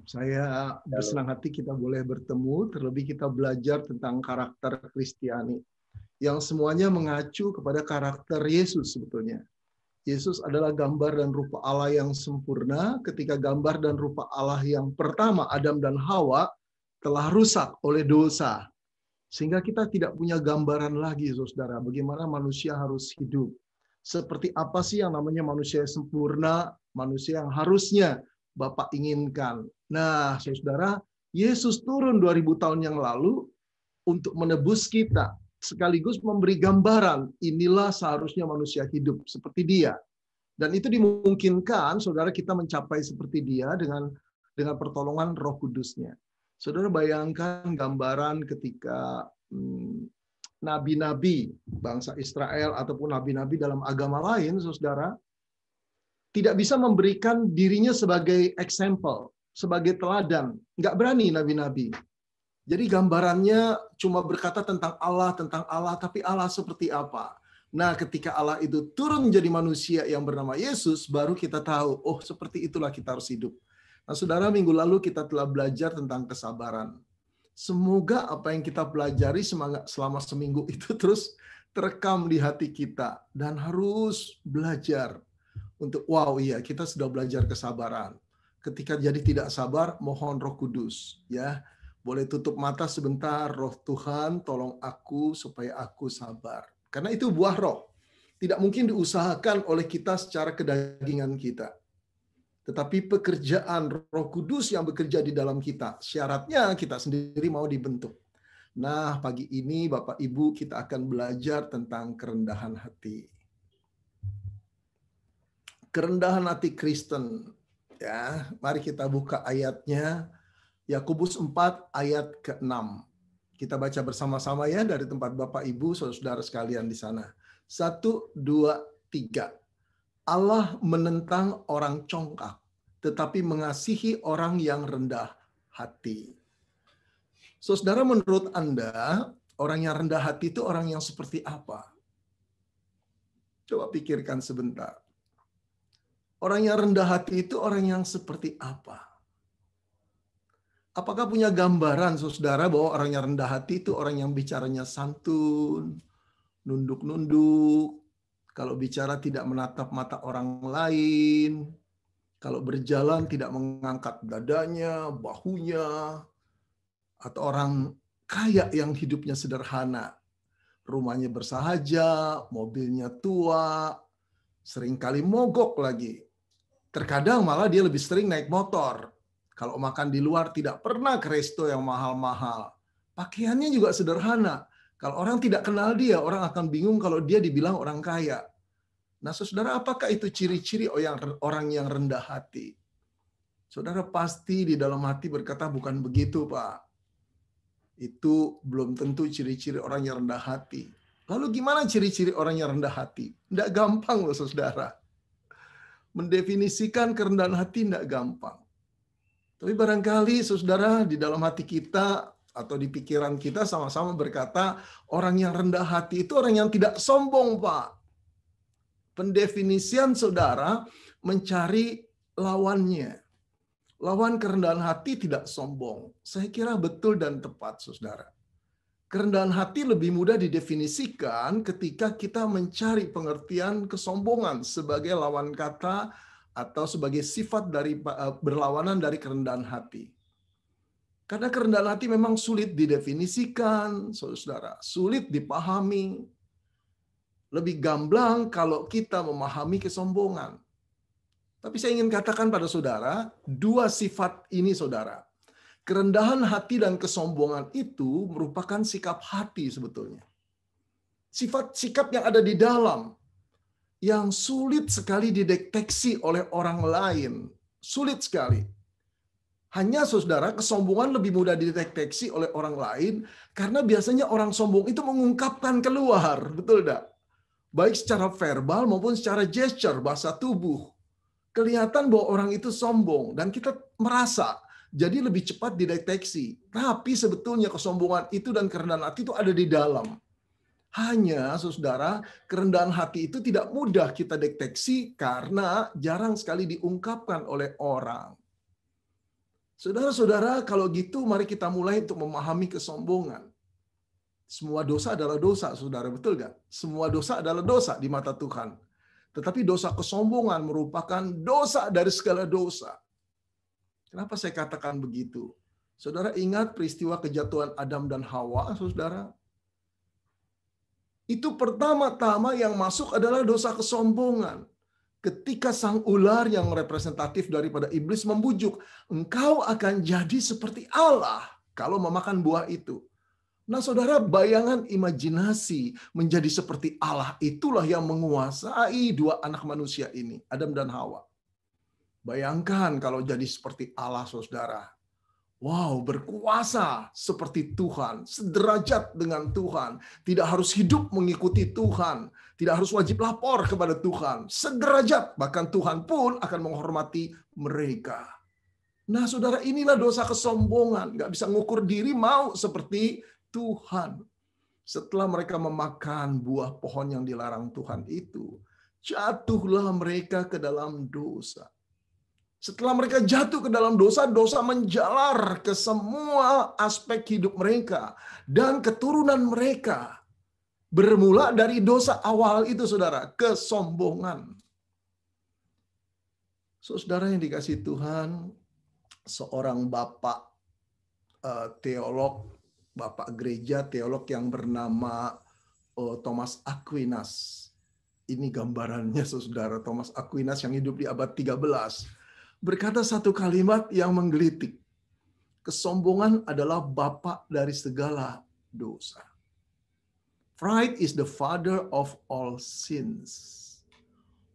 Saya bersenang hati kita boleh bertemu, terlebih kita belajar tentang karakter Kristiani, yang semuanya mengacu kepada karakter Yesus sebetulnya. Yesus adalah gambar dan rupa Allah yang sempurna, ketika gambar dan rupa Allah yang pertama, Adam dan Hawa, telah rusak oleh dosa. Sehingga kita tidak punya gambaran lagi, saudara, bagaimana manusia harus hidup. Seperti apa sih yang namanya manusia yang sempurna, manusia yang harusnya Bapak inginkan. Nah, saudara, Yesus turun 2000 tahun yang lalu untuk menebus kita, sekaligus memberi gambaran, inilah seharusnya manusia hidup seperti dia. Dan itu dimungkinkan, saudara, kita mencapai seperti dia dengan pertolongan Roh Kudusnya. Saudara bayangkan gambaran ketika nabi-nabi bangsa Israel ataupun nabi-nabi dalam agama lain, saudara, tidak bisa memberikan dirinya sebagai example, sebagai teladan. Nggak berani nabi-nabi. Jadi gambarannya cuma berkata tentang Allah, tapi Allah seperti apa? Nah, ketika Allah itu turun menjadi manusia yang bernama Yesus, baru kita tahu, oh seperti itulah kita harus hidup. Nah, saudara, minggu lalu kita telah belajar tentang kesabaran. Semoga apa yang kita pelajari selama seminggu itu terus terekam di hati kita. Dan harus belajar untuk, wow iya, kita sudah belajar kesabaran. Ketika jadi tidak sabar, mohon Roh Kudus. Ya, boleh tutup mata sebentar, Roh Tuhan, tolong aku supaya aku sabar. Karena itu buah roh. Tidak mungkin diusahakan oleh kita secara kedagingan kita. Tetapi pekerjaan Roh Kudus yang bekerja di dalam kita, syaratnya kita sendiri mau dibentuk. Nah, pagi ini Bapak Ibu kita akan belajar tentang kerendahan hati. Kerendahan hati Kristen. Ya, mari kita buka ayatnya. Yakobus 4 ayat ke-6. Kita baca bersama-sama ya dari tempat Bapak Ibu, saudara sekalian di sana. 1, 2, 3. Allah menentang orang congkak, tetapi mengasihi orang yang rendah hati. Saudara, menurut Anda, orang yang rendah hati itu orang yang seperti apa? Coba pikirkan sebentar. Orang yang rendah hati itu orang yang seperti apa? Apakah punya gambaran, saudara, bahwa orang yang rendah hati itu orang yang bicaranya santun, nunduk-nunduk, kalau bicara tidak menatap mata orang lain, kalau berjalan tidak mengangkat dadanya, bahunya, atau orang kaya yang hidupnya sederhana, rumahnya bersahaja, mobilnya tua, seringkali mogok lagi. Terkadang malah dia lebih sering naik motor. Kalau makan di luar tidak pernah ke resto yang mahal-mahal. Pakaiannya juga sederhana. Kalau orang tidak kenal dia, orang akan bingung kalau dia dibilang orang kaya. Nah, saudara, apakah itu ciri-ciri orang yang rendah hati? Saudara pasti di dalam hati berkata, bukan begitu, Pak. Itu belum tentu ciri-ciri orang yang rendah hati. Lalu gimana ciri-ciri orang yang rendah hati? Tidak gampang loh, saudara. Mendefinisikan kerendahan hati tidak gampang. Tapi barangkali saudara di dalam hati kita atau di pikiran kita sama-sama berkata, orang yang rendah hati itu orang yang tidak sombong, Pak. Pendefinisian saudara mencari lawannya. Lawan kerendahan hati tidak sombong. Saya kira betul dan tepat, saudara. Kerendahan hati lebih mudah didefinisikan ketika kita mencari pengertian kesombongan sebagai lawan kata atau sebagai sifat dari berlawanan dari kerendahan hati. Karena kerendahan hati memang sulit didefinisikan, saudara, sulit dipahami. Lebih gamblang kalau kita memahami kesombongan. Tapi saya ingin katakan pada saudara, dua sifat ini, saudara. Kerendahan hati dan kesombongan itu merupakan sikap hati sebetulnya. Sikap yang ada di dalam, yang sulit sekali dideteksi oleh orang lain. Sulit sekali. Hanya saudara, kesombongan lebih mudah dideteksi oleh orang lain, karena biasanya orang sombong itu mengungkapkan keluar. Betul tidak? Baik secara verbal maupun secara gesture, bahasa tubuh. Kelihatan bahwa orang itu sombong, dan kita merasa jadi lebih cepat dideteksi. Tapi sebetulnya kesombongan itu dan kerendahan hati itu ada di dalam. Hanya, saudara, kerendahan hati itu tidak mudah kita deteksi karena jarang sekali diungkapkan oleh orang. Saudara-saudara, kalau gitu mari kita mulai untuk memahami kesombongan. Semua dosa adalah dosa, saudara, betul nggak? Semua dosa adalah dosa di mata Tuhan. Tetapi dosa kesombongan merupakan dosa dari segala dosa. Kenapa saya katakan begitu? Saudara ingat peristiwa kejatuhan Adam dan Hawa, saudara? Itu pertama-tama yang masuk adalah dosa kesombongan. Ketika sang ular yang representatif daripada iblis membujuk, engkau akan jadi seperti Allah kalau memakan buah itu. Nah, saudara, bayangan imajinasi menjadi seperti Allah itulah yang menguasai dua anak manusia ini, Adam dan Hawa. Bayangkan kalau jadi seperti Allah, saudara. Wow, berkuasa seperti Tuhan, sederajat dengan Tuhan, tidak harus hidup mengikuti Tuhan, tidak harus wajib lapor kepada Tuhan, sederajat, bahkan Tuhan pun akan menghormati mereka. Nah, saudara, inilah dosa kesombongan, nggak bisa ngukur diri mau seperti Tuhan. Setelah mereka memakan buah pohon yang dilarang Tuhan itu, jatuhlah mereka ke dalam dosa. Setelah mereka jatuh ke dalam dosa, dosa menjalar ke semua aspek hidup mereka dan keturunan mereka. Bermula dari dosa awal itu, saudara, kesombongan. Saudara yang dikasihi Tuhan, seorang bapak teolog, bapak gereja teolog yang bernama Thomas Aquinas. Ini gambarannya, saudara. Thomas Aquinas yang hidup di abad 13. Berkata satu kalimat yang menggelitik. Kesombongan adalah bapa dari segala dosa. Pride is the father of all sins.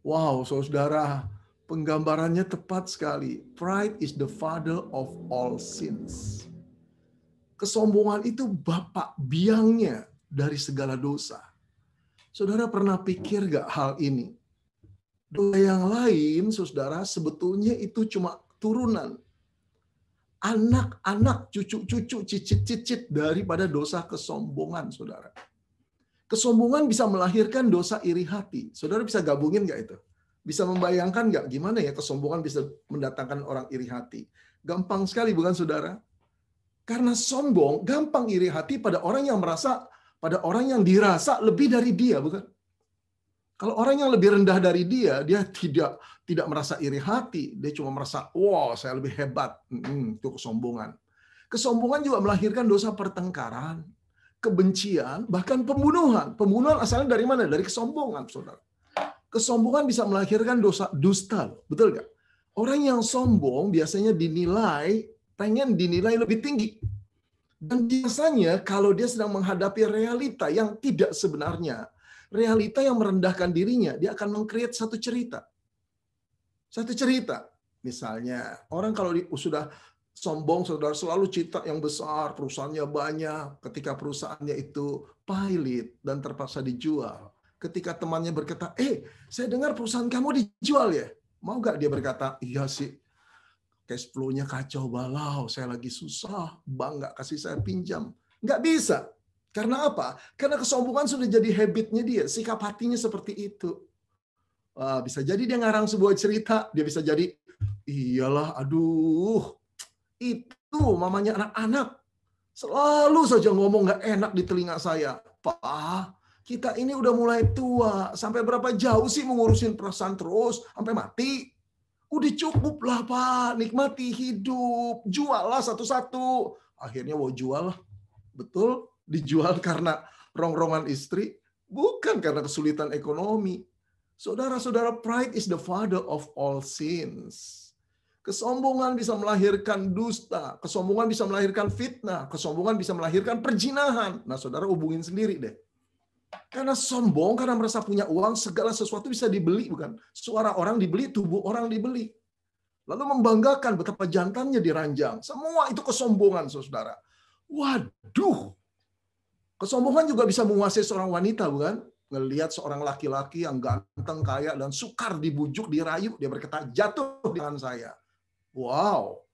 Wow, saudara, penggambarannya tepat sekali. Pride is the father of all sins. Kesombongan itu bapak biangnya dari segala dosa. Saudara pernah pikir gak hal ini? Dosa yang lain, saudara, sebetulnya itu cuma turunan. Anak-anak, cucu-cucu, cicit-cicit daripada dosa kesombongan, saudara. Kesombongan bisa melahirkan dosa iri hati. Saudara bisa gabungin nggak itu? Bisa membayangkan nggak gimana ya kesombongan bisa mendatangkan orang iri hati? Gampang sekali, bukan, saudara? Karena sombong, gampang iri hati pada orang yang merasa, pada orang yang dirasa lebih dari dia, bukan? Kalau orang yang lebih rendah dari dia, dia tidak merasa iri hati. Dia cuma merasa, wow, saya lebih hebat. Itu kesombongan. Kesombongan juga melahirkan dosa pertengkaran, kebencian, bahkan pembunuhan. Pembunuhan asalnya dari mana? Dari kesombongan, saudara. Kesombongan bisa melahirkan dosa dusta, betul nggak? Orang yang sombong biasanya pengen dinilai lebih tinggi. Dan biasanya kalau dia sedang menghadapi realita yang tidak sebenarnya, realita yang merendahkan dirinya, dia akan meng-create satu cerita. Satu cerita. Misalnya, orang kalau sudah sombong, saudara, selalu cerita yang besar, perusahaannya banyak, ketika perusahaannya itu pailit dan terpaksa dijual. Ketika temannya berkata, saya dengar perusahaan kamu dijual ya? Mau nggak dia berkata, iya sih, cash flow-nya kacau balau, saya lagi susah, bank nggak kasih saya pinjam. Nggak bisa. Karena apa? Karena kesombongan sudah jadi habitnya dia, sikap hatinya seperti itu. Bisa jadi dia ngarang sebuah cerita, dia bisa jadi, iyalah, aduh, itu mamanya anak-anak. Selalu saja ngomong nggak enak di telinga saya. Pak, kita ini udah mulai tua, sampai berapa jauh sih mengurusin perasaan terus, sampai mati? Udah cukup lah, Pak, nikmati hidup, juallah satu-satu. Akhirnya mau jual, betul, dijual karena rongrongan istri, bukan karena kesulitan ekonomi. Saudara-saudara, pride is the father of all sins. Kesombongan bisa melahirkan dusta, kesombongan bisa melahirkan fitnah, kesombongan bisa melahirkan perjinahan. Nah, saudara hubungin sendiri deh. Karena sombong, karena merasa punya uang, segala sesuatu bisa dibeli, bukan? Suara orang dibeli, tubuh orang dibeli. Lalu membanggakan betapa jantannya diranjang. Semua itu kesombongan, saudara. Waduh, kesombongan juga bisa menguasai seorang wanita, bukan? Ngelihat seorang laki-laki yang ganteng, kaya, dan sukar dibujuk, dirayu, dia berkata, jatuh di tangan saya. Wow.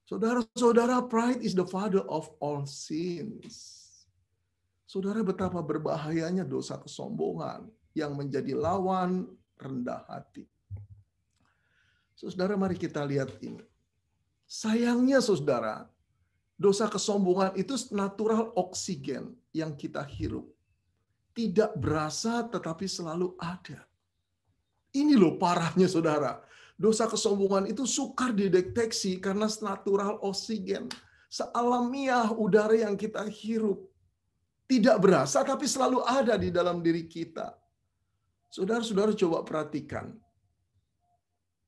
Saudara-saudara, pride is the father of all sins. Saudara, betapa berbahayanya dosa kesombongan yang menjadi lawan rendah hati. Saudara, mari kita lihat ini. Sayangnya saudara, dosa kesombongan itu natural oksigen yang kita hirup. Tidak berasa tetapi selalu ada. Ini loh parahnya saudara. Dosa kesombongan itu sukar dideteksi karena natural oksigen. Sealamiah udara yang kita hirup. Tidak berasa tapi selalu ada di dalam diri kita. Saudara-saudara coba perhatikan.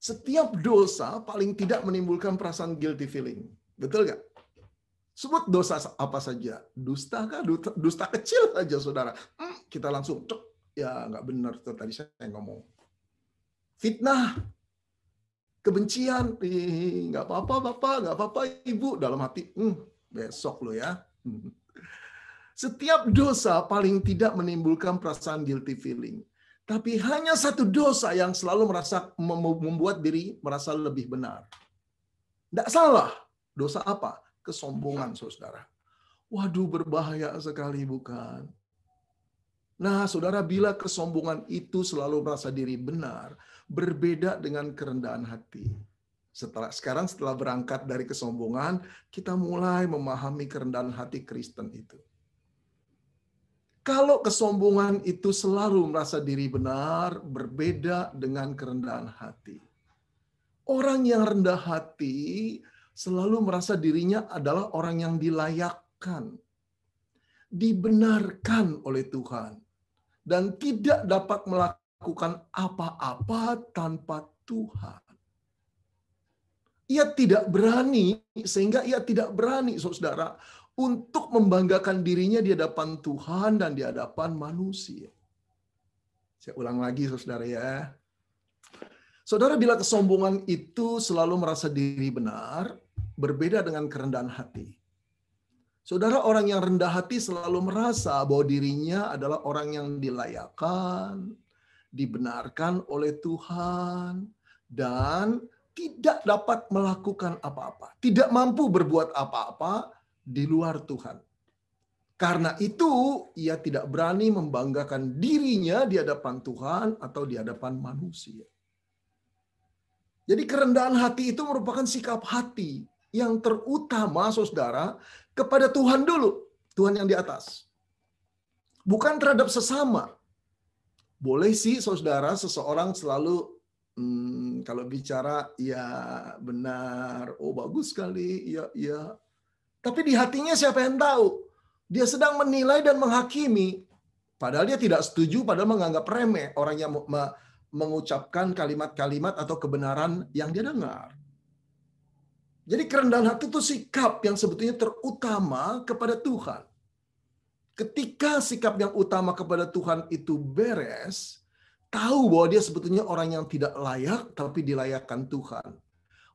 Setiap dosa paling tidak menimbulkan perasaan guilty feeling. Betul nggak? Sebut dosa apa saja. Dusta kah? Dusta kecil saja saudara. Kita langsung, cek. Ya nggak benar tuh tadi saya ngomong. Fitnah. Kebencian. Nggak apa-apa Bapak, nggak apa-apa Ibu. Dalam hati, besok lo ya. Setiap dosa paling tidak menimbulkan perasaan guilty feeling. Tapi hanya satu dosa yang selalu membuat diri merasa lebih benar. Tidak salah. Dosa apa? Kesombongan, saudara. Waduh, berbahaya sekali, bukan? Nah, saudara, bila kesombongan itu selalu merasa diri benar, berbeda dengan kerendahan hati. Setelah berangkat dari kesombongan, kita mulai memahami kerendahan hati Kristen itu. Kalau kesombongan itu selalu merasa diri benar, berbeda dengan kerendahan hati. Orang yang rendah hati selalu merasa dirinya adalah orang yang dilayakkan, dibenarkan oleh Tuhan, dan tidak dapat melakukan apa-apa tanpa Tuhan. Ia tidak berani, sehingga ia tidak berani, saudara, untuk membanggakan dirinya di hadapan Tuhan dan di hadapan manusia. Saya ulang lagi, saudara ya. Saudara, bila kesombongan itu selalu merasa diri benar, berbeda dengan kerendahan hati. Saudara, orang yang rendah hati selalu merasa bahwa dirinya adalah orang yang dilayakkan, dibenarkan oleh Tuhan, dan tidak dapat melakukan apa-apa. Tidak mampu berbuat apa-apa di luar Tuhan. Karena itu, ia tidak berani membanggakan dirinya di hadapan Tuhan atau di hadapan manusia. Jadi kerendahan hati itu merupakan sikap hati yang terutama, saudara, kepada Tuhan dulu. Tuhan yang di atas. Bukan terhadap sesama. Boleh sih, saudara, seseorang selalu, kalau bicara, ya benar, oh bagus sekali, iya. Tapi di hatinya siapa yang tahu? Dia sedang menilai dan menghakimi. Padahal dia tidak setuju, padahal menganggap remeh orang yang mengucapkan kalimat-kalimat atau kebenaran yang dia dengar. Jadi kerendahan hati itu sikap yang sebetulnya terutama kepada Tuhan. Ketika sikap yang utama kepada Tuhan itu beres, tahu bahwa dia sebetulnya orang yang tidak layak, tapi dilayakkan Tuhan.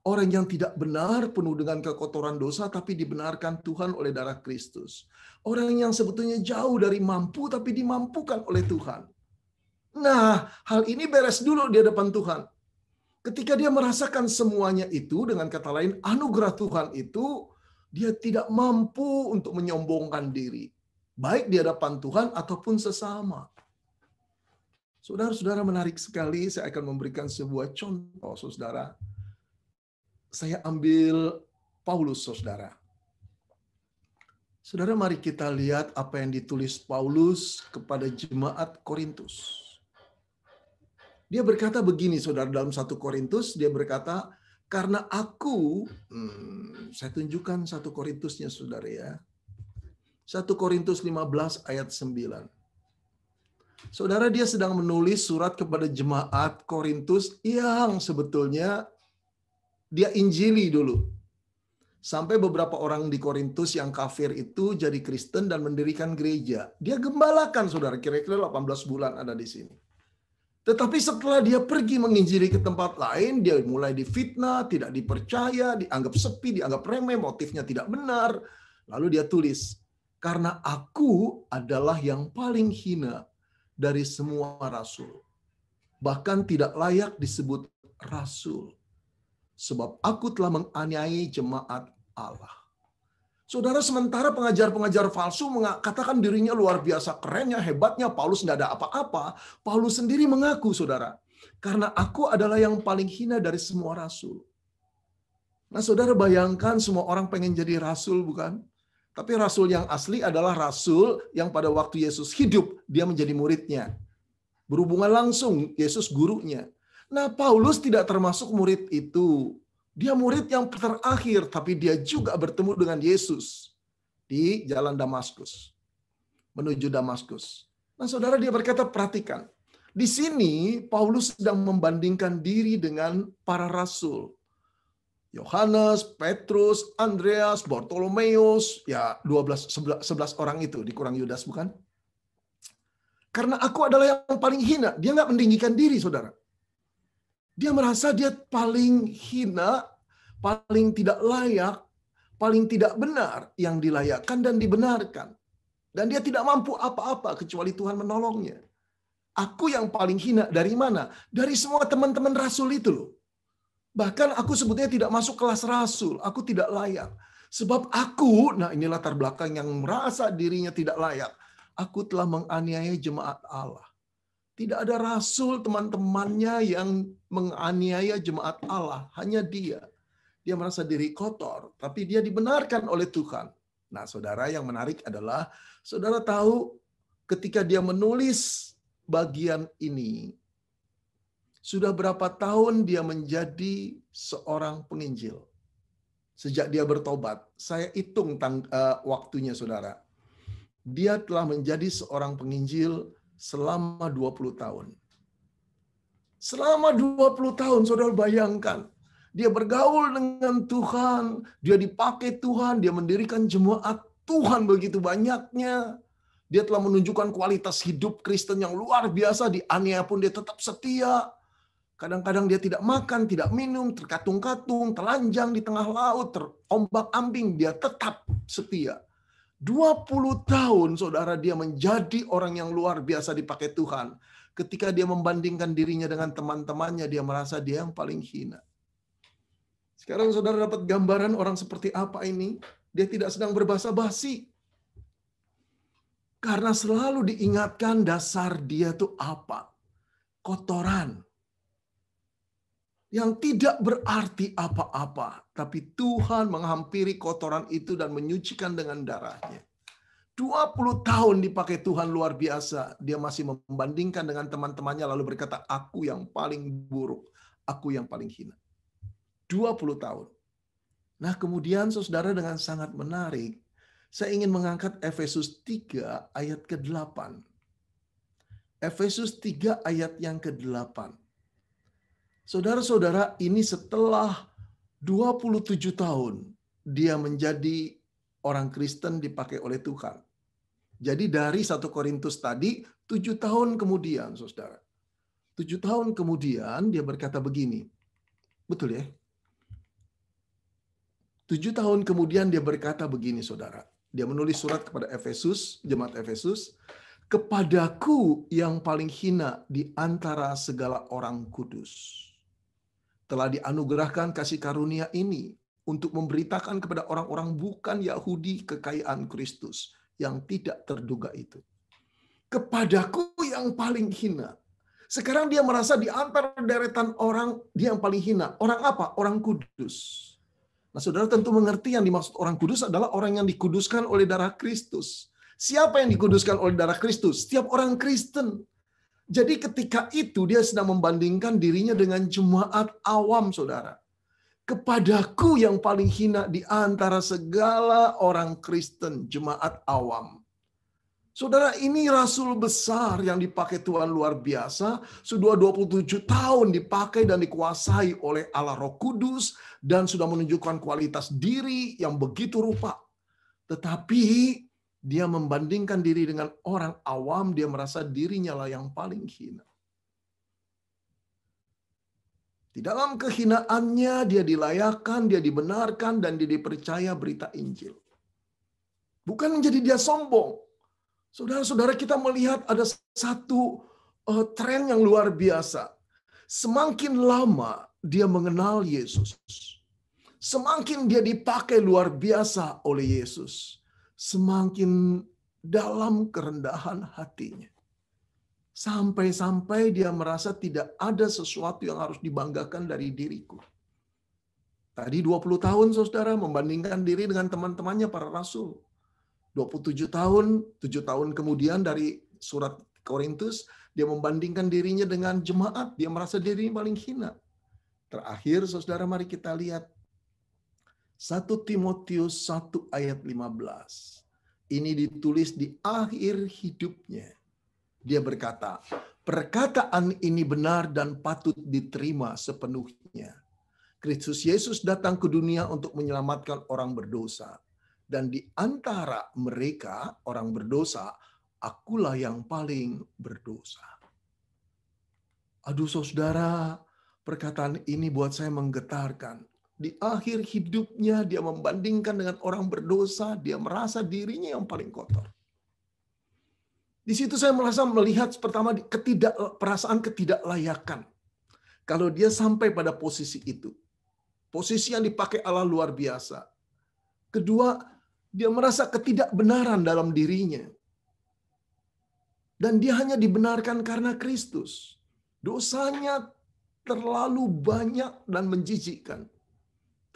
Orang yang tidak benar, penuh dengan kekotoran dosa, tapi dibenarkan Tuhan oleh darah Kristus. Orang yang sebetulnya jauh dari mampu, tapi dimampukan oleh Tuhan. Nah, hal ini beres dulu di hadapan Tuhan. Ketika dia merasakan semuanya itu, dengan kata lain, anugerah Tuhan itu, dia tidak mampu untuk menyombongkan diri. Baik di hadapan Tuhan ataupun sesama. Saudara-saudara, menarik sekali, saya akan memberikan sebuah contoh, saudara. Saya ambil Paulus, saudara. Saudara, mari kita lihat apa yang ditulis Paulus kepada jemaat Korintus. Dia berkata begini, saudara, dalam 1 Korintus, dia berkata, karena aku, saya tunjukkan 1 Korintusnya, saudara ya. 1 Korintus 15 ayat 9. Saudara, dia sedang menulis surat kepada jemaat Korintus yang sebetulnya dia injili dulu. Sampai beberapa orang di Korintus yang kafir itu jadi Kristen dan mendirikan gereja. Dia gembalakan, saudara, kira-kira 18 bulan ada di sini. Tetapi setelah dia pergi menginjili ke tempat lain, dia mulai difitnah, tidak dipercaya, dianggap sepi, dianggap remeh, motifnya tidak benar. Lalu dia tulis, karena aku adalah yang paling hina dari semua rasul. Bahkan tidak layak disebut rasul. Sebab aku telah menganiayai jemaat Allah. Saudara, sementara pengajar-pengajar palsu mengatakan dirinya luar biasa kerennya, hebatnya, Paulus tidak ada apa-apa. Paulus sendiri mengaku, saudara, karena aku adalah yang paling hina dari semua rasul. Nah, saudara bayangkan semua orang pengen jadi rasul, bukan? Tapi rasul yang asli adalah rasul yang pada waktu Yesus hidup, dia menjadi muridnya. Berhubungan langsung, Yesus gurunya. Nah, Paulus tidak termasuk murid itu. Dia murid yang terakhir, tapi dia juga bertemu dengan Yesus di jalan Damaskus, menuju Damaskus. Nah, saudara, dia berkata, perhatikan. Di sini, Paulus sedang membandingkan diri dengan para rasul. Yohanes, Petrus, Andreas, Bartolomeus, ya 11 orang itu, dikurang Yudas, bukan? Karena aku adalah yang paling hina. Dia nggak meninggikan diri, saudara. Dia merasa dia paling hina, paling tidak layak, paling tidak benar yang dilayakkan dan dibenarkan. Dan dia tidak mampu apa-apa kecuali Tuhan menolongnya. Aku yang paling hina dari mana? Dari semua teman-teman rasul itu loh. Bahkan aku sebutnya tidak masuk kelas rasul. Aku tidak layak. Sebab aku, nah ini latar belakang yang merasa dirinya tidak layak. Aku telah menganiaya jemaat Allah. Tidak ada rasul teman-temannya yang menganiaya jemaat Allah. Hanya dia. Dia merasa diri kotor. Tapi dia dibenarkan oleh Tuhan. Nah, saudara, yang menarik adalah, saudara tahu ketika dia menulis bagian ini, sudah berapa tahun dia menjadi seorang penginjil? Sejak dia bertobat. Saya hitung waktunya, saudara. Dia telah menjadi seorang penginjil selama 20 tahun. Selama 20 tahun, saudara bayangkan. Dia bergaul dengan Tuhan, dia dipakai Tuhan, dia mendirikan jemaat Tuhan begitu banyaknya. Dia telah menunjukkan kualitas hidup Kristen yang luar biasa, dianiaya pun dia tetap setia. Kadang-kadang dia tidak makan, tidak minum, terkatung-katung, telanjang di tengah laut, terombak-ambing, dia tetap setia. 20 tahun, saudara, dia menjadi orang yang luar biasa dipakai Tuhan. Ketika dia membandingkan dirinya dengan teman-temannya, dia merasa dia yang paling hina. Sekarang saudara dapat gambaran orang seperti apa ini? Dia tidak sedang berbasa-basi. Karena selalu diingatkan dasar dia itu apa? Kotoran. Yang tidak berarti apa-apa. Tapi Tuhan menghampiri kotoran itu dan menyucikan dengan darahnya. 20 tahun dipakai Tuhan luar biasa. Dia masih membandingkan dengan teman-temannya lalu berkata, aku yang paling buruk. Aku yang paling hina. 20 tahun. Nah, kemudian saudara, dengan sangat menarik, saya ingin mengangkat Efesus 3 ayat ke-8. Efesus 3 ayat yang ke-8. Saudara-saudara, ini setelah 27 tahun dia menjadi orang Kristen dipakai oleh Tuhan. Jadi dari 1 Korintus tadi, 7 tahun kemudian, saudara. 7 tahun kemudian dia berkata begini. Betul ya? 7 tahun kemudian dia berkata begini, saudara. Dia menulis surat kepada Efesus, jemaat Efesus. Kepadaku yang paling hina di antara segala orang kudus, telah dianugerahkan kasih karunia ini untuk memberitakan kepada orang-orang bukan Yahudi kekayaan Kristus yang tidak terduga itu. Kepadaku yang paling hina. Sekarang dia merasa di antara deretan orang, dia yang paling hina. Orang apa? Orang kudus. Nah, saudara tentu mengerti yang dimaksud orang kudus adalah orang yang dikuduskan oleh darah Kristus. Siapa yang dikuduskan oleh darah Kristus? Setiap orang Kristen. Jadi ketika itu dia sedang membandingkan dirinya dengan jemaat awam, saudara. Kepadaku yang paling hina di antara segala orang Kristen, jemaat awam. Saudara, ini rasul besar yang dipakai Tuhan luar biasa. Sudah 27 tahun dipakai dan dikuasai oleh Allah Roh Kudus dan sudah menunjukkan kualitas diri yang begitu rupa. Tetapi dia membandingkan diri dengan orang awam, dia merasa dirinya lah yang paling hina. Di dalam kehinaannya dia dilayakan, dia dibenarkan, dan dia dipercaya berita Injil. Bukan menjadi dia sombong. Saudara-saudara, kita melihat ada satu tren yang luar biasa. Semakin lama dia mengenal Yesus, semakin dia dipakai luar biasa oleh Yesus, semakin dalam kerendahan hatinya. Sampai-sampai dia merasa tidak ada sesuatu yang harus dibanggakan dari diriku. Tadi 20 tahun saudara membandingkan diri dengan teman-temannya para rasul. 27 tahun, 7 tahun kemudian dari surat Korintus, dia membandingkan dirinya dengan jemaat, dia merasa dirinya paling hina. Terakhir saudara mari kita lihat 1 Timotius 1 ayat 15. Ini ditulis di akhir hidupnya. Dia berkata, perkataan ini benar dan patut diterima sepenuhnya. Kristus Yesus datang ke dunia untuk menyelamatkan orang berdosa. Dan di antara mereka, orang berdosa, akulah yang paling berdosa. Aduh saudara, perkataan ini buat saya menggetarkan. Di akhir hidupnya dia membandingkan dengan orang berdosa, dia merasa dirinya yang paling kotor. Di situ saya merasa melihat pertama perasaan ketidaklayakan. Kalau dia sampai pada posisi itu. Posisi yang dipakai Allah luar biasa. Kedua, dia merasa ketidakbenaran dalam dirinya. Dan dia hanya dibenarkan karena Kristus. Dosanya terlalu banyak dan menjijikkan.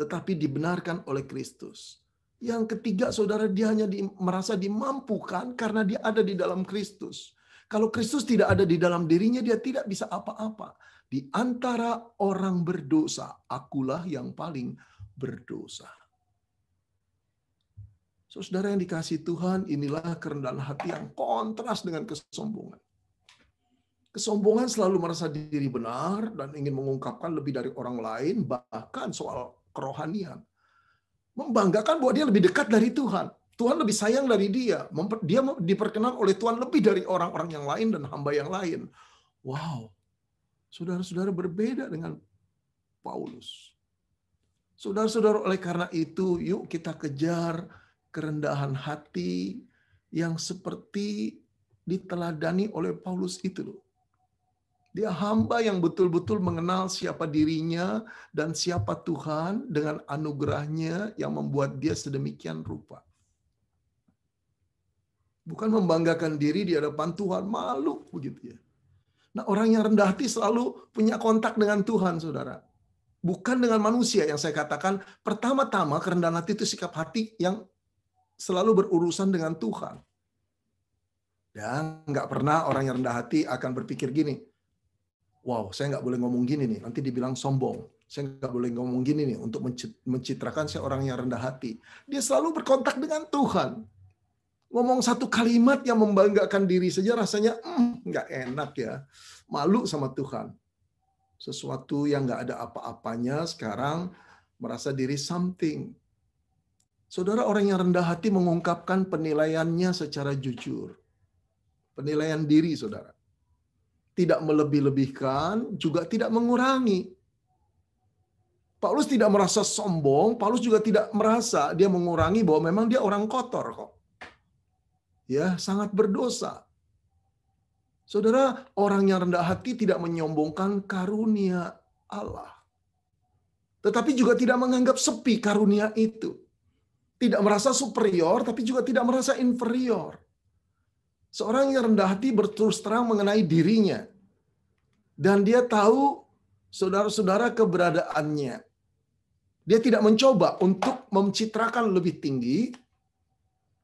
Tetapi dibenarkan oleh Kristus. Yang ketiga, saudara, dia hanya merasa dimampukan karena dia ada di dalam Kristus. Kalau Kristus tidak ada di dalam dirinya, dia tidak bisa apa-apa. Di antara orang berdosa, akulah yang paling berdosa. Saudara yang dikasihi Tuhan, inilah kerendahan hati yang kontras dengan kesombongan. Kesombongan selalu merasa diri benar dan ingin mengungkapkan lebih dari orang lain, bahkan soal kerohanian. Membanggakan bahwa dia lebih dekat dari Tuhan. Tuhan lebih sayang dari dia. Dia diperkenan oleh Tuhan lebih dari orang-orang yang lain dan hamba yang lain. Wow, saudara-saudara berbeda dengan Paulus. Saudara-saudara, oleh karena itu, yuk kita kejar kerendahan hati yang seperti diteladani oleh Paulus itu loh. Dia hamba yang betul-betul mengenal siapa dirinya dan siapa Tuhan dengan anugerahnya yang membuat dia sedemikian rupa. Bukan membanggakan diri di hadapan Tuhan, malu begitu ya. Nah, orang yang rendah hati selalu punya kontak dengan Tuhan, saudara. Bukan dengan manusia yang saya katakan, pertama-tama kerendahan hati itu sikap hati yang selalu berurusan dengan Tuhan. Dan nggak pernah orang yang rendah hati akan berpikir gini, wow, saya nggak boleh ngomong gini nih, nanti dibilang sombong. Saya nggak boleh ngomong gini nih untuk mencitrakan saya orang yang rendah hati. Dia selalu berkontak dengan Tuhan. Ngomong satu kalimat yang membanggakan diri saja rasanya nggak enak ya. Malu sama Tuhan. Sesuatu yang nggak ada apa-apanya sekarang merasa diri something. Saudara, orang yang rendah hati mengungkapkan penilaiannya secara jujur. Penilaian diri, saudara. Tidak melebih-lebihkan, juga tidak mengurangi. Paulus tidak merasa sombong, Paulus juga tidak merasa dia mengurangi bahwa memang dia orang kotor kok. Ya, sangat berdosa. Saudara, orang yang rendah hati tidak menyombongkan karunia Allah. Tetapi juga tidak menganggap sepi karunia itu. Tidak merasa superior, tapi juga tidak merasa inferior. Seorang yang rendah hati berterus terang mengenai dirinya. Dan dia tahu saudara-saudara keberadaannya. Dia tidak mencoba untuk mencitrakan lebih tinggi,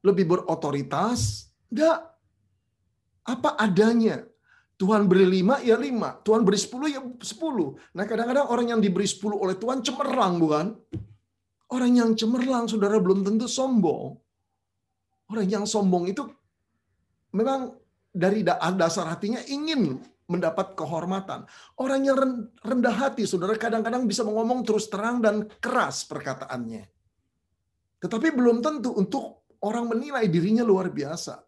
lebih berotoritas. Enggak. Apa adanya. Tuhan beri 5, ya 5. Tuhan beri 10, ya 10. Nah, kadang-kadang orang yang diberi 10 oleh Tuhan cemerlang, bukan? Orang yang cemerlang, saudara, belum tentu sombong. Orang yang sombong itu memang dari dasar hatinya ingin mendapat kehormatan. Orang yang rendah hati, saudara, kadang-kadang bisa ngomong terus terang dan keras perkataannya. Tetapi belum tentu untuk orang menilai dirinya luar biasa.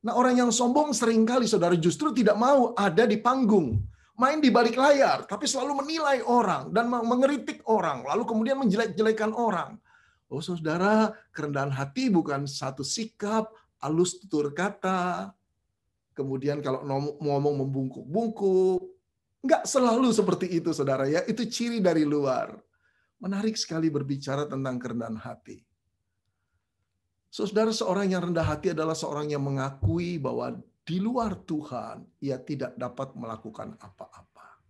Nah, orang yang sombong seringkali, saudara, justru tidak mau ada di panggung. Main di balik layar, tapi selalu menilai orang dan mengeritik orang, lalu kemudian menjelek-jelekan orang. Oh, saudara, kerendahan hati bukan satu sikap, halus tutur kata, kemudian kalau ngomong membungkuk-bungkuk. Enggak selalu seperti itu, saudara ya. Itu ciri dari luar. Menarik sekali berbicara tentang kerendahan hati. Saudara, seorang yang rendah hati adalah seorang yang mengakui bahwa di luar Tuhan, ia tidak dapat melakukan apa-apa.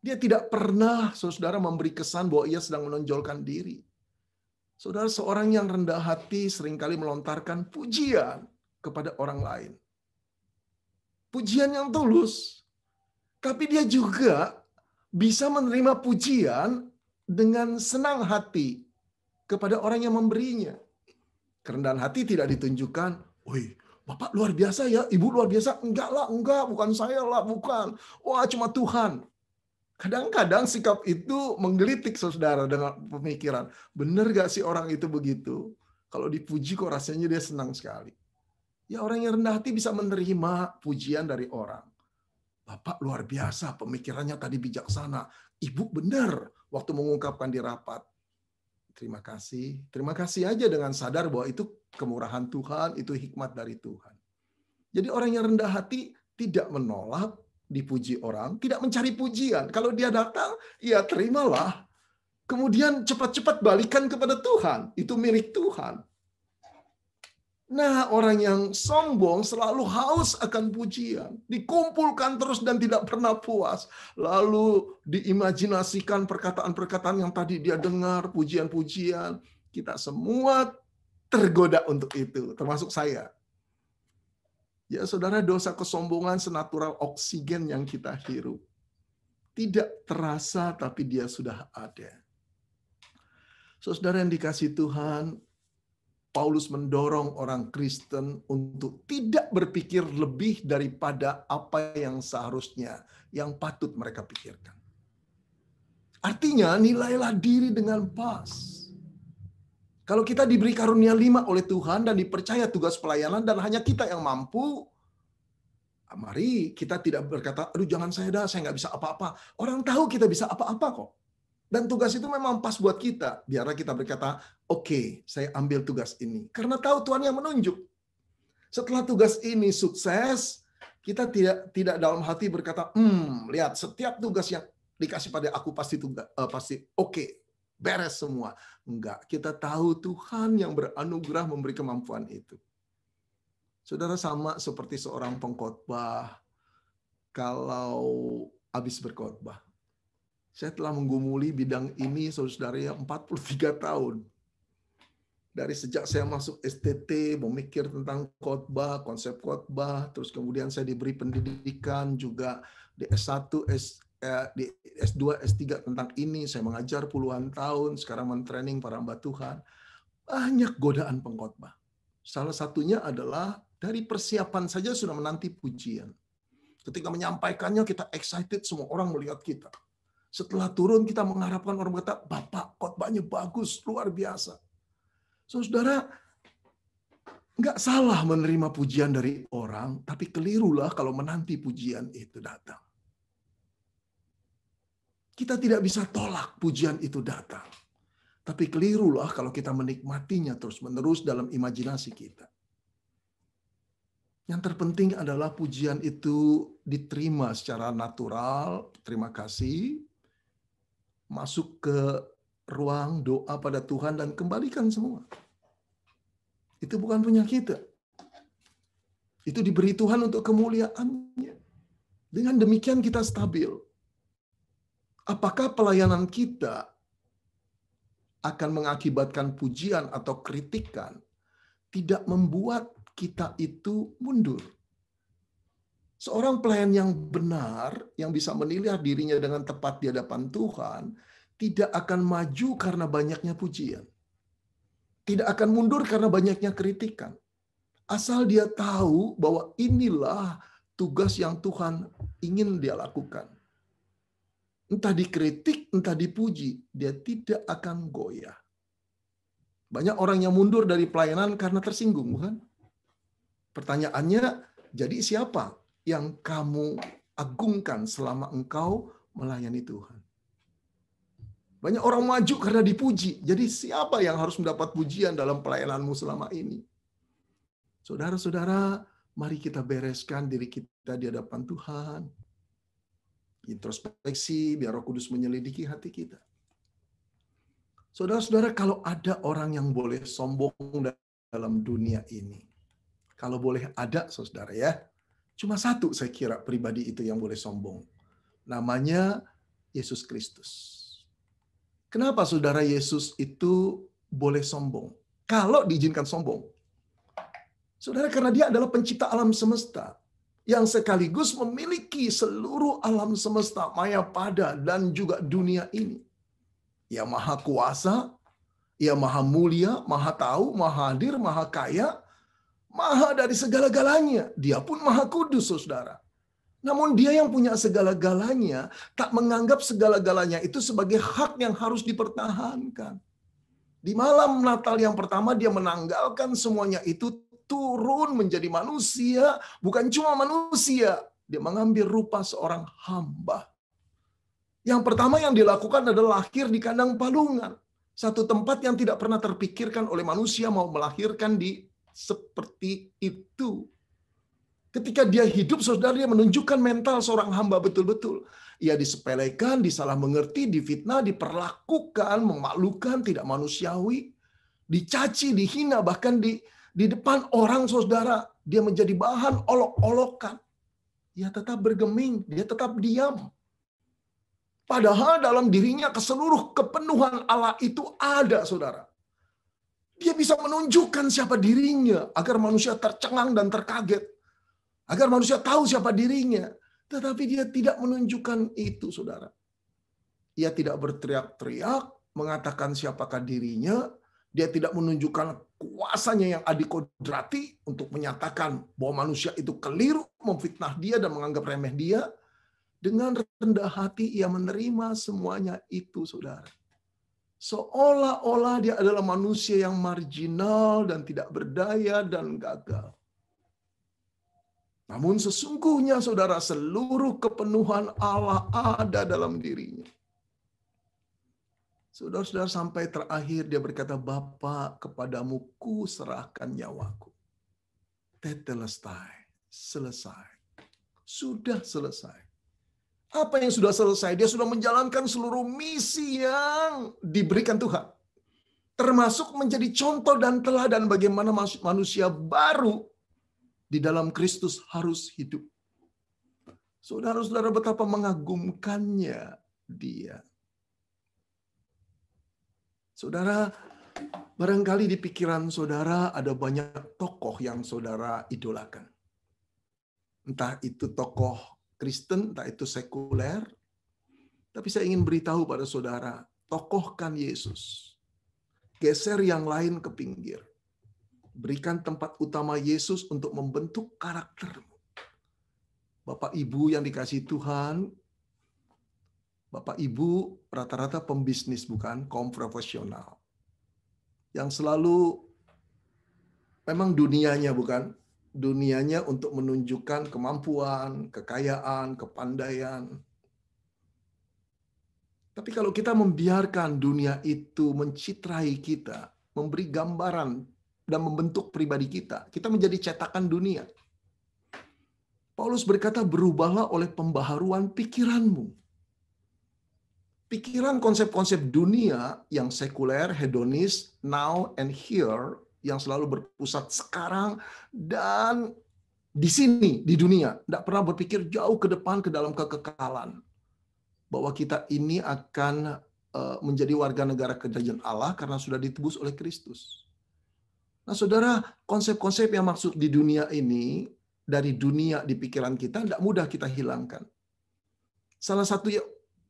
Dia tidak pernah, saudara, memberi kesan bahwa ia sedang menonjolkan diri. Saudara, seorang yang rendah hati seringkali melontarkan pujian kepada orang lain. Pujian yang tulus. Tapi dia juga bisa menerima pujian dengan senang hati kepada orang yang memberinya. Kerendahan hati tidak ditunjukkan, "Wih, Bapak luar biasa ya, Ibu luar biasa." Enggak lah, enggak, bukan saya lah, bukan. Wah, cuma Tuhan. Kadang-kadang sikap itu menggelitik, saudara, dengan pemikiran, benar gak sih orang itu begitu? Kalau dipuji kok rasanya dia senang sekali. Ya, orang yang rendah hati bisa menerima pujian dari orang. Bapak luar biasa, pemikirannya tadi bijaksana. Ibu benar waktu mengungkapkan di rapat. Terima kasih. Terima kasih aja dengan sadar bahwa itu kemurahan Tuhan, itu hikmat dari Tuhan. Jadi orang yang rendah hati tidak menolak dipuji orang, tidak mencari pujian. Kalau dia datang, ya terimalah. Kemudian cepat-cepat balikan kepada Tuhan. Itu milik Tuhan. Nah, orang yang sombong selalu haus akan pujian. Dikumpulkan terus dan tidak pernah puas. Lalu diimajinasikan perkataan-perkataan yang tadi dia dengar, pujian-pujian. Kita semua tergoda untuk itu, termasuk saya. Ya, saudara, dosa kesombongan senatural oksigen yang kita hirup. Tidak terasa, tapi dia sudah ada. Saudara yang dikasihi Tuhan, Paulus mendorong orang Kristen untuk tidak berpikir lebih daripada apa yang seharusnya, yang patut mereka pikirkan. Artinya, nilailah diri dengan pas. Kalau kita diberi karunia 5 oleh Tuhan dan dipercaya tugas pelayanan dan hanya kita yang mampu, mari kita tidak berkata, aduh jangan saya dah, saya nggak bisa apa-apa. Orang tahu kita bisa apa-apa kok. Dan tugas itu memang pas buat kita. Biarlah kita berkata, oke, saya ambil tugas ini. Karena tahu Tuhan yang menunjuk. Setelah tugas ini sukses, kita tidak dalam hati berkata, lihat setiap tugas yang dikasih pada aku pasti oke, beres semua. Enggak, kita tahu Tuhan yang beranugerah memberi kemampuan itu. Saudara, sama seperti seorang pengkhotbah kalau habis berkhotbah. Saya telah menggumuli bidang ini, saudara, 43 tahun. Dari sejak saya masuk STT, memikir tentang khotbah, konsep khotbah, terus kemudian saya diberi pendidikan juga di S1, di S2, S3 tentang ini. Saya mengajar puluhan tahun, sekarang mentraining para hamba Tuhan. Banyak godaan pengkhotbah. Salah satunya adalah dari persiapan saja sudah menanti pujian. Ketika menyampaikannya kita excited, semua orang melihat kita. Setelah turun kita mengharapkan orang berkata, Bapak khotbahnya bagus, luar biasa. Saudara, nggak salah menerima pujian dari orang, tapi kelirulah kalau menanti pujian itu datang. Kita tidak bisa tolak pujian itu datang. Tapi kelirulah kalau kita menikmatinya terus-menerus dalam imajinasi kita. Yang terpenting adalah pujian itu diterima secara natural, terima kasih, masuk ke ruang doa pada Tuhan dan kembalikan semua. Itu bukan punya kita. Itu diberi Tuhan untuk kemuliaan-Nya. Dengan demikian kita stabil. Apakah pelayanan kita akan mengakibatkan pujian atau kritikan tidak membuat kita itu mundur? Seorang pelayan yang benar, yang bisa menilai dirinya dengan tepat di hadapan Tuhan, tidak akan maju karena banyaknya pujian. Tidak akan mundur karena banyaknya kritikan. Asal dia tahu bahwa inilah tugas yang Tuhan ingin dia lakukan. Entah dikritik, entah dipuji, dia tidak akan goyah. Banyak orang yang mundur dari pelayanan karena tersinggung, bukan? Pertanyaannya, jadi siapa yang kamu agungkan selama engkau melayani Tuhan? Banyak orang maju karena dipuji. Jadi siapa yang harus mendapat pujian dalam pelayananmu selama ini? Saudara-saudara, mari kita bereskan diri kita di hadapan Tuhan. Introspeksi, biar Roh Kudus menyelidiki hati kita. Saudara-saudara, kalau ada orang yang boleh sombong dalam dunia ini, kalau boleh ada, saudara ya, cuma satu saya kira pribadi itu yang boleh sombong. Namanya Yesus Kristus. Kenapa saudara Yesus itu boleh sombong? Kalau diizinkan sombong. Saudara, karena dia adalah pencipta alam semesta, yang sekaligus memiliki seluruh alam semesta, Mayapada, dan juga dunia ini. Ia maha kuasa, ia maha mulia, maha tahu, maha hadir, maha kaya, maha dari segala-galanya. Dia pun maha kudus, saudara. Namun dia yang punya segala-galanya tak menganggap segala-galanya itu sebagai hak yang harus dipertahankan. Di malam Natal yang pertama dia menanggalkan semuanya itu, turun menjadi manusia, bukan cuma manusia, dia mengambil rupa seorang hamba. Yang pertama yang dilakukan adalah lahir di kandang palungan. Satu tempat yang tidak pernah terpikirkan oleh manusia mau melahirkan di seperti itu. Ketika dia hidup, saudara, dia menunjukkan mental seorang hamba betul-betul. Ia disepelekan, disalah mengerti, difitnah, diperlakukan, memalukan, tidak manusiawi, dicaci, dihina, bahkan di depan orang, saudara, dia menjadi bahan olok-olokan. Ia tetap bergeming, dia tetap diam. Padahal dalam dirinya keseluruh kepenuhan Allah itu ada, saudara. Dia bisa menunjukkan siapa dirinya agar manusia tercengang dan terkaget. Agar manusia tahu siapa dirinya. Tetapi dia tidak menunjukkan itu, saudara. Ia tidak berteriak-teriak, mengatakan siapakah dirinya. Dia tidak menunjukkan kuasanya yang adikodrati untuk menyatakan bahwa manusia itu keliru, memfitnah dia dan menganggap remeh dia. Dengan rendah hati ia menerima semuanya itu, saudara. Seolah-olah dia adalah manusia yang marginal dan tidak berdaya dan gagal. Namun sesungguhnya, saudara, seluruh kepenuhan Allah ada dalam dirinya. Saudara-saudara, sampai terakhir dia berkata, Bapa, kepadamu ku serahkan nyawaku. Tetelestai, selesai. Sudah selesai. Apa yang sudah selesai? Dia sudah menjalankan seluruh misi yang diberikan Tuhan. Termasuk menjadi contoh dan teladan bagaimana manusia baru di dalam Kristus harus hidup. Saudara-saudara, betapa mengagumkannya dia. Saudara, barangkali di pikiran saudara ada banyak tokoh yang saudara idolakan. Entah itu tokoh Kristen, entah itu sekuler. Tapi saya ingin beritahu pada saudara, tokohkan Yesus. Geser yang lain ke pinggir. Berikan tempat utama Yesus untuk membentuk karaktermu. Bapak Ibu yang dikasihi Tuhan, Bapak Ibu rata-rata pembisnis, bukan? Kaum profesional. Yang selalu memang dunianya, bukan? Dunianya untuk menunjukkan kemampuan, kekayaan, kepandaian. Tapi kalau kita membiarkan dunia itu mencitrai kita, memberi gambaran dan membentuk pribadi kita, kita menjadi cetakan dunia. Paulus berkata, berubahlah oleh pembaharuan pikiranmu. Pikiran konsep-konsep dunia yang sekuler, hedonis, now and here, yang selalu berpusat sekarang dan di sini, di dunia. Tidak pernah berpikir jauh ke depan, ke dalam kekekalan. Bahwa kita ini akan menjadi warga negara kerajaan Allah karena sudah ditebus oleh Kristus. Nah, saudara, konsep-konsep yang maksud di dunia ini, dari dunia di pikiran kita, tidak mudah kita hilangkan. Salah satu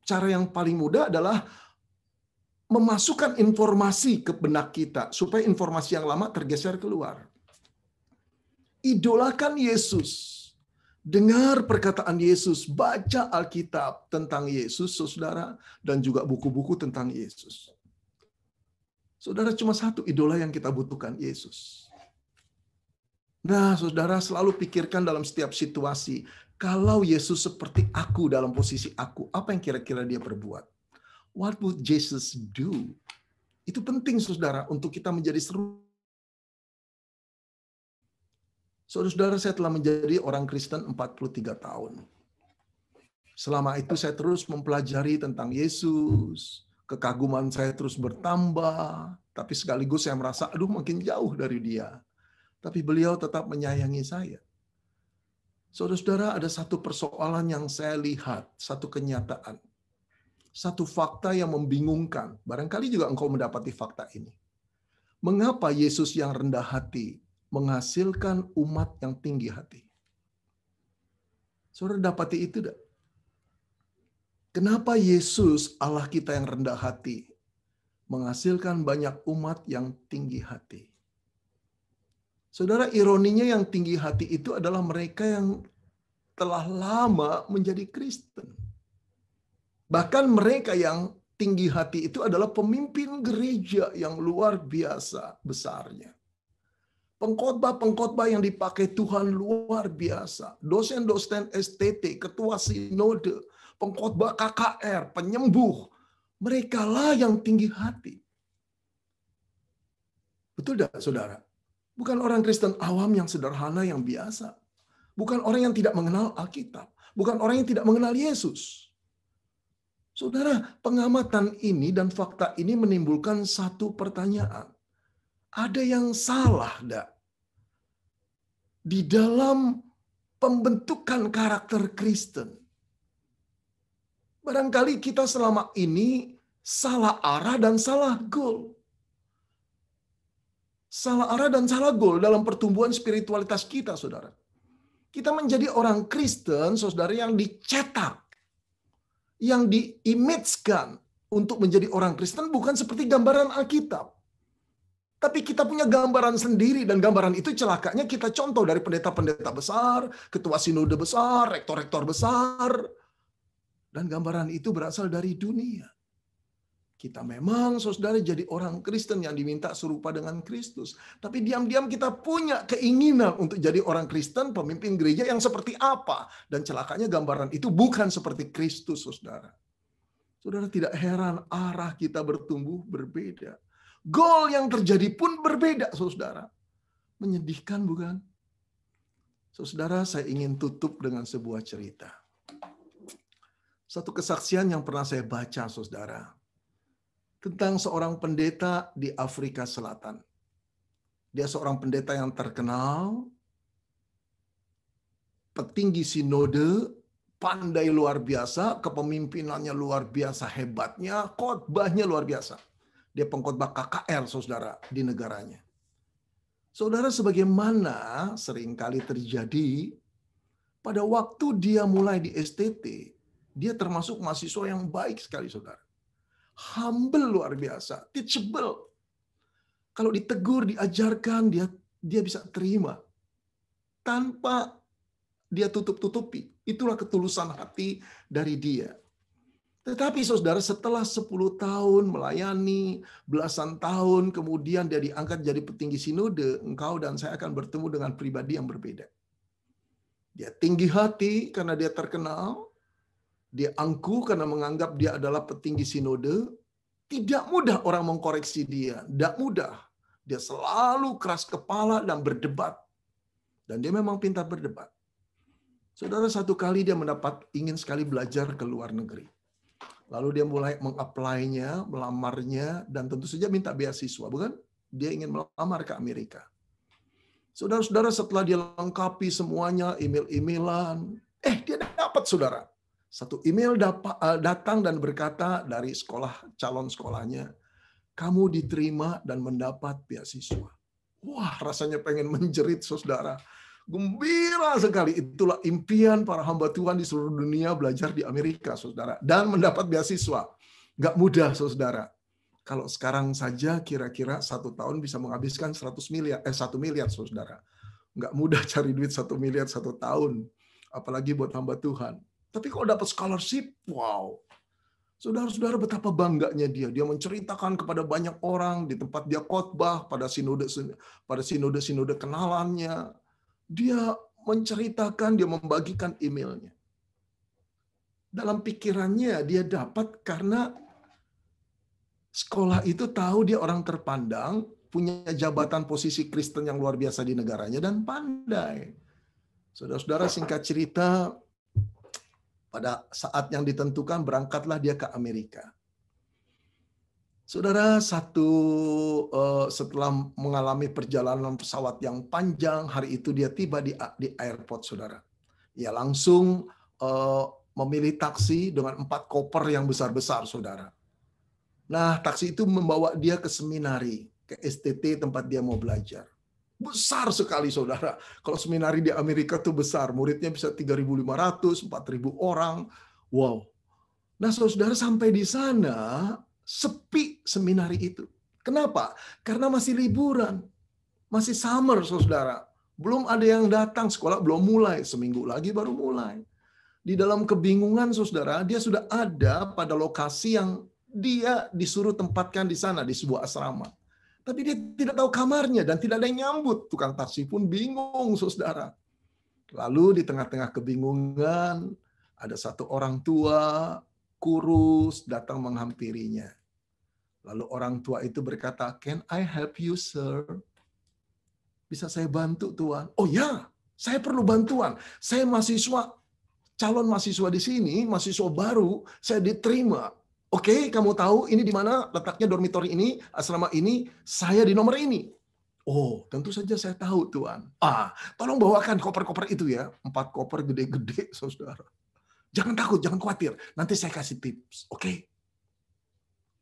cara yang paling mudah adalah memasukkan informasi ke benak kita, supaya informasi yang lama tergeser keluar. Idolakan Yesus. Dengar perkataan Yesus, baca Alkitab tentang Yesus, saudara, dan juga buku-buku tentang Yesus. Saudara, cuma satu idola yang kita butuhkan, Yesus. Nah, saudara, selalu pikirkan dalam setiap situasi, kalau Yesus seperti aku dalam posisi aku, apa yang kira-kira dia perbuat? What would Jesus do? Itu penting, saudara, untuk kita menjadi seru. Saudara-saudara, saya telah menjadi orang Kristen 43 tahun. Selama itu saya terus mempelajari tentang Yesus. Kekaguman saya terus bertambah. Tapi sekaligus saya merasa, aduh makin jauh dari dia. Tapi beliau tetap menyayangi saya. Saudara-saudara, ada satu persoalan yang saya lihat, satu kenyataan. satu fakta yang membingungkan. Barangkali juga engkau mendapati fakta ini. Mengapa Yesus yang rendah hati menghasilkan umat yang tinggi hati? Saudara dapati itu tidak? Kenapa Yesus, Allah kita yang rendah hati, menghasilkan banyak umat yang tinggi hati? Saudara, ironinya yang tinggi hati itu adalah mereka yang telah lama menjadi Kristen. Bahkan mereka yang tinggi hati itu adalah pemimpin gereja yang luar biasa besarnya. Pengkhotbah-pengkhotbah yang dipakai Tuhan luar biasa. Dosen-dosen STT, ketua sinode, pengkhotbah KKR, penyembuh. Merekalah yang tinggi hati. Betul tidak, saudara? Bukan orang Kristen awam yang sederhana, yang biasa. Bukan orang yang tidak mengenal Alkitab. Bukan orang yang tidak mengenal Yesus. Saudara, pengamatan ini dan fakta ini menimbulkan satu pertanyaan. Ada yang salah enggak di dalam pembentukan karakter Kristen? Barangkali kita selama ini salah arah dan salah goal. Salah arah dan salah goal dalam pertumbuhan spiritualitas kita, saudara. Kita menjadi orang Kristen, saudara, yang dicetak, yang diimage-kan untuk menjadi orang Kristen bukan seperti gambaran Alkitab. Tapi kita punya gambaran sendiri, dan gambaran itu celakanya kita contoh dari pendeta-pendeta besar, ketua sinode besar, rektor-rektor besar. Dan gambaran itu berasal dari dunia. Kita memang, saudara, jadi orang Kristen yang diminta serupa dengan Kristus. Tapi diam-diam kita punya keinginan untuk jadi orang Kristen, pemimpin gereja yang seperti apa. Dan celakanya gambaran itu bukan seperti Kristus, saudara. Saudara, tidak heran arah kita bertumbuh berbeda. Goal yang terjadi pun berbeda, saudara. Menyedihkan, bukan? Saudara, saya ingin tutup dengan sebuah cerita. Satu kesaksian yang pernah saya baca, saudara, tentang seorang pendeta di Afrika Selatan. Dia seorang pendeta yang terkenal, petinggi sinode, pandai luar biasa, kepemimpinannya luar biasa hebatnya, khotbahnya luar biasa. Dia pengkhotbah KKR, saudara, di negaranya. Saudara, sebagaimana seringkali terjadi, pada waktu dia mulai di STT, dia termasuk mahasiswa yang baik sekali, saudara. Humble luar biasa, teachable. Kalau ditegur, diajarkan, dia bisa terima. Tanpa dia tutup-tutupi. Itulah ketulusan hati dari dia. Tetapi saudara, setelah 10 tahun melayani, belasan tahun, kemudian dia diangkat jadi petinggi sinode, engkau dan saya akan bertemu dengan pribadi yang berbeda. Dia tinggi hati karena dia terkenal, dia angkuh karena menganggap dia adalah petinggi sinode. Tidak mudah orang mengkoreksi dia. Tidak mudah. Dia selalu keras kepala dan berdebat. Dan dia memang pintar berdebat. Saudara, satu kali dia ingin sekali belajar ke luar negeri. Lalu dia mulai meng-apply-nya, melamarnya, dan tentu saja minta beasiswa. Bukan? Dia ingin melamar ke Amerika. Saudara-saudara, setelah dia lengkapi semuanya, email-emailan, dia dapat, saudara. Satu email datang dan berkata dari calon sekolahnya, kamu diterima dan mendapat beasiswa. Wah, rasanya pengen menjerit, saudara. Gembira sekali. Itulah impian para hamba Tuhan di seluruh dunia, belajar di Amerika, saudara. Dan mendapat beasiswa. Nggak mudah, saudara. Kalau sekarang saja kira-kira 1 tahun bisa menghabiskan 1 miliar, saudara. Nggak mudah cari duit 1 miliar 1 tahun. Apalagi buat hamba Tuhan. Tapi kalau dapat scholarship, wow. Saudara-saudara, betapa bangganya dia. Dia menceritakan kepada banyak orang di tempat dia khotbah, pada sinode kenalannya. Dia menceritakan, dia membagikan emailnya. Dalam pikirannya dia dapat karena sekolah itu tahu dia orang terpandang, punya jabatan posisi Kristen yang luar biasa di negaranya, dan pandai. Saudara-saudara, singkat cerita, pada saat yang ditentukan berangkatlah dia ke Amerika. Saudara, setelah mengalami perjalanan pesawat yang panjang, hari itu dia tiba di airport, saudara. Ya langsung memilih taksi dengan 4 koper yang besar-besar, saudara. Nah, taksi itu membawa dia ke seminari, ke STT tempat dia mau belajar. Besar sekali, saudara. Kalau seminari di Amerika tuh besar, muridnya bisa 3.500, 4.000 orang. Wow. Nah, saudara, sampai di sana, sepi seminari itu. Kenapa? Karena masih liburan. Masih summer, saudara. Belum ada yang datang, sekolah belum mulai. Seminggu lagi baru mulai. Di dalam kebingungan, saudara, dia sudah ada pada lokasi yang dia disuruh tempatkan di sana, di sebuah asrama. Tapi dia tidak tahu kamarnya dan tidak ada yang nyambut. Tukang taksi pun bingung, saudara. Lalu di tengah-tengah kebingungan, ada satu orang tua, kurus, datang menghampirinya. Lalu orang tua itu berkata, "Can I help you, sir?" Bisa saya bantu, Tuan? Oh ya, saya perlu bantuan. Saya calon mahasiswa di sini, mahasiswa baru, saya diterima. Oke, kamu tahu ini di mana letaknya dormitori ini, asrama ini, saya di nomor ini. Oh, tentu saja saya tahu, Tuan. Tolong bawakan koper-koper itu ya. 4 koper gede-gede, saudara. Jangan takut, jangan khawatir. Nanti saya kasih tips, oke?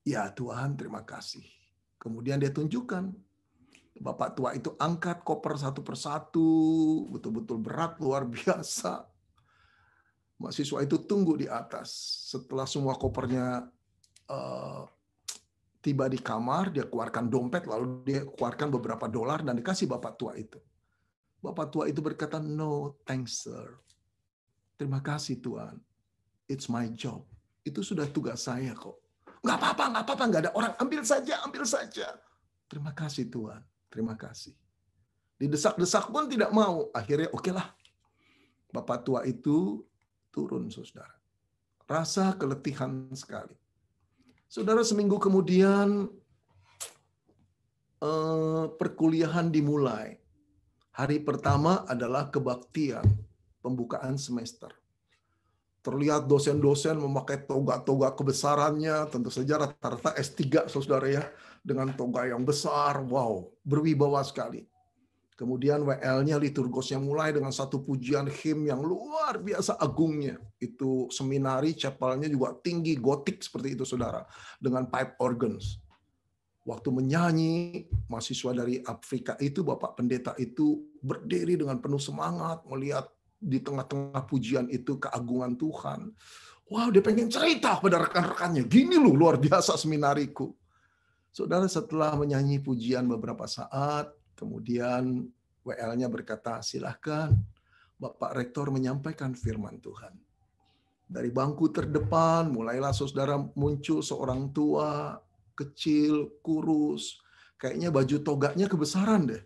Ya, Tuhan, terima kasih. Kemudian dia tunjukkan. Bapak tua itu angkat koper satu persatu, betul-betul berat, luar biasa. Mahasiswa itu tunggu di atas. Setelah semua kopernya tiba di kamar, dia keluarkan dompet, lalu dia keluarkan beberapa dolar dan dikasih bapak tua itu. Bapak tua itu berkata, "No, thanks, sir. Terima kasih, Tuan. It's my job. Itu sudah tugas saya kok. Nggak apa-apa, nggak ada orang. Ambil saja, ambil saja. Terima kasih, Tuan. Terima kasih." Didesak-desak pun tidak mau. Akhirnya, oke lah. Bapak tua itu turun, saudara. Rasa keletihan sekali. Saudara, seminggu kemudian perkuliahan dimulai. Hari pertama adalah kebaktian, pembukaan semester. Terlihat dosen-dosen memakai toga-toga kebesarannya, tentu saja rata-rata S3, saudara ya, dengan toga yang besar, wow, berwibawa sekali. Kemudian WL-nya, liturgosnya mulai dengan satu pujian him yang luar biasa agungnya. Itu seminari, chapelnya juga tinggi, gotik seperti itu, saudara. Dengan pipe organs. Waktu menyanyi, mahasiswa dari Afrika itu, Bapak Pendeta itu berdiri dengan penuh semangat, melihat di tengah-tengah pujian itu keagungan Tuhan. Wow, dia pengen cerita pada rekan-rekannya. Gini loh, luar biasa seminariku. Saudara, setelah menyanyi pujian beberapa saat, kemudian WL-nya berkata, "Silahkan Bapak Rektor menyampaikan firman Tuhan." Dari bangku terdepan, mulailah saudara muncul seorang tua, kecil, kurus. Kayaknya baju toganya kebesaran deh.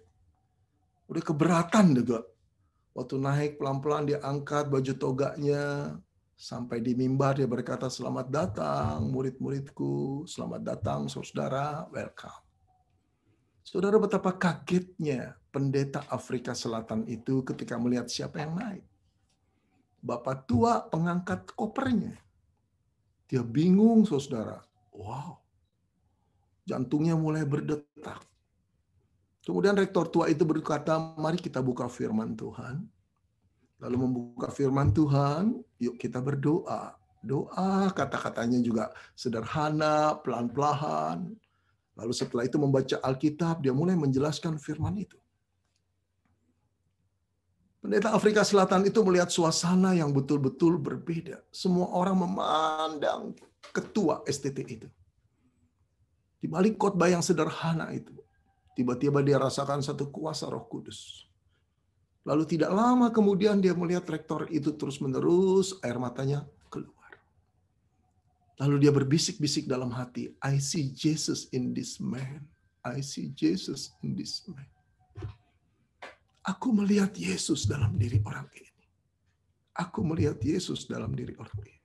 Udah keberatan deh. Waktu naik pelan-pelan dia angkat baju toganya. Sampai di mimbar dia berkata, "Selamat datang murid-muridku. Selamat datang saudara, welcome." Saudara, betapa kagetnya pendeta Afrika Selatan itu ketika melihat siapa yang naik. Bapak tua pengangkat kopernya. Dia bingung, saudara. Wow. Jantungnya mulai berdetak. Kemudian rektor tua itu berkata, "Mari kita buka firman Tuhan." Lalu membuka firman Tuhan, yuk kita berdoa. Doa, kata-katanya juga sederhana, pelan-pelan. Lalu setelah itu membaca Alkitab, dia mulai menjelaskan firman itu. Pendeta Afrika Selatan itu melihat suasana yang betul-betul berbeda. Semua orang memandang ketua STT itu. Di balik khotbah yang sederhana itu, tiba-tiba dia rasakan satu kuasa Roh Kudus. Lalu tidak lama kemudian dia melihat rektor itu terus-menerus air matanya keluar. Lalu dia berbisik-bisik dalam hati, "I see Jesus in this man. I see Jesus in this man." Aku melihat Yesus dalam diri orang ini. Aku melihat Yesus dalam diri orang ini.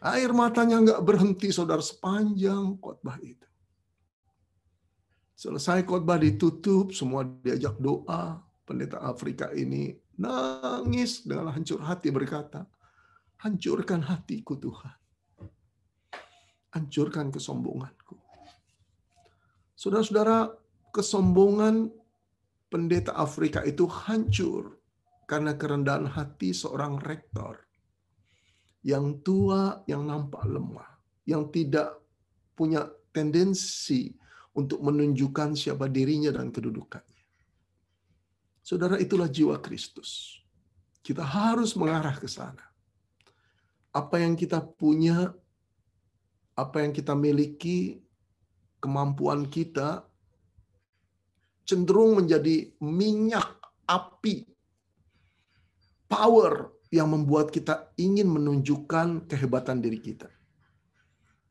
Air matanya nggak berhenti, saudara, sepanjang khotbah itu. Selesai khotbah ditutup, semua diajak doa. Pendeta Afrika ini nangis dengan hancur hati berkata, "Hancurkan hatiku Tuhan. Hancurkan kesombonganku." Saudara-saudara, kesombongan pendeta Afrika itu hancur karena kerendahan hati seorang rektor. yang tua, yang nampak lemah, yang tidak punya tendensi untuk menunjukkan siapa dirinya dan kedudukannya. Saudara, itulah jiwa Kristus. Kita harus mengarah ke sana. Apa yang kita punya, apa yang kita miliki, kemampuan kita cenderung menjadi minyak api, power yang membuat kita ingin menunjukkan kehebatan diri kita.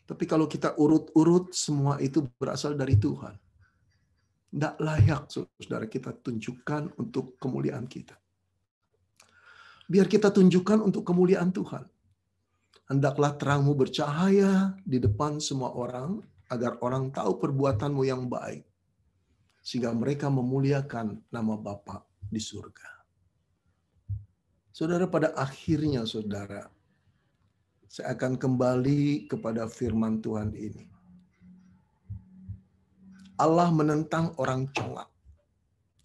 Tapi kalau kita urut-urut, semua itu berasal dari Tuhan. Tidak layak, saudara, kita tunjukkan untuk kemuliaan kita. Biar kita tunjukkan untuk kemuliaan Tuhan. Hendaklah terangmu bercahaya di depan semua orang, agar orang tahu perbuatanmu yang baik, sehingga mereka memuliakan nama Bapa di surga. Saudara, pada akhirnya, saudara, saya akan kembali kepada firman Tuhan ini. Allah menentang orang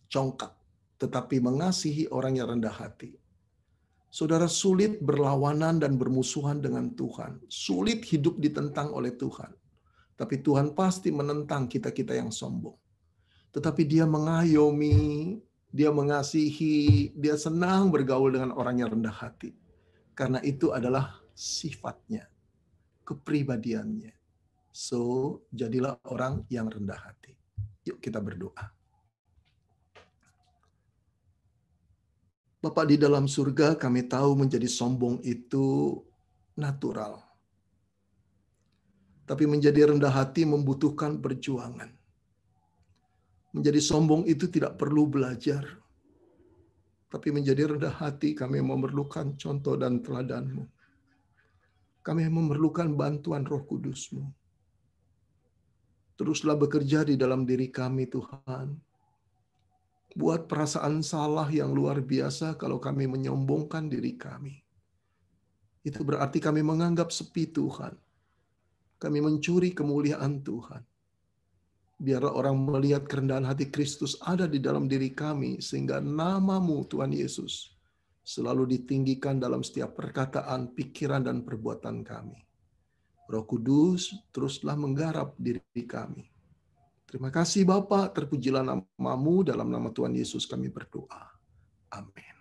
congkak, tetapi mengasihi orang yang rendah hati. Saudara, sulit berlawanan dan bermusuhan dengan Tuhan. Sulit hidup ditentang oleh Tuhan. Tapi Tuhan pasti menentang kita-kita yang sombong. Tetapi Dia mengayomi, Dia mengasihi, Dia senang bergaul dengan orang yang rendah hati. Karena itu adalah sifatnya, kepribadiannya. So, jadilah orang yang rendah hati. Yuk kita berdoa. Bapa di dalam surga, kami tahu menjadi sombong itu natural. Tapi menjadi rendah hati membutuhkan perjuangan. Menjadi sombong itu tidak perlu belajar. Tapi menjadi rendah hati kami memerlukan contoh dan teladan-Mu. Kami memerlukan bantuan Roh Kudus-Mu. Teruslah bekerja di dalam diri kami, Tuhan. Buat perasaan salah yang luar biasa kalau kami menyombongkan diri kami. Itu berarti kami menganggap sepi Tuhan. Kami mencuri kemuliaan Tuhan. Biarlah orang melihat kerendahan hati Kristus ada di dalam diri kami, sehingga nama-Mu, Tuhan Yesus, selalu ditinggikan dalam setiap perkataan, pikiran, dan perbuatan kami. Roh Kudus, teruslah menggarap diri kami. Terima kasih Bapa, terpujilah nama-Mu, dalam nama Tuhan Yesus kami berdoa. Amin.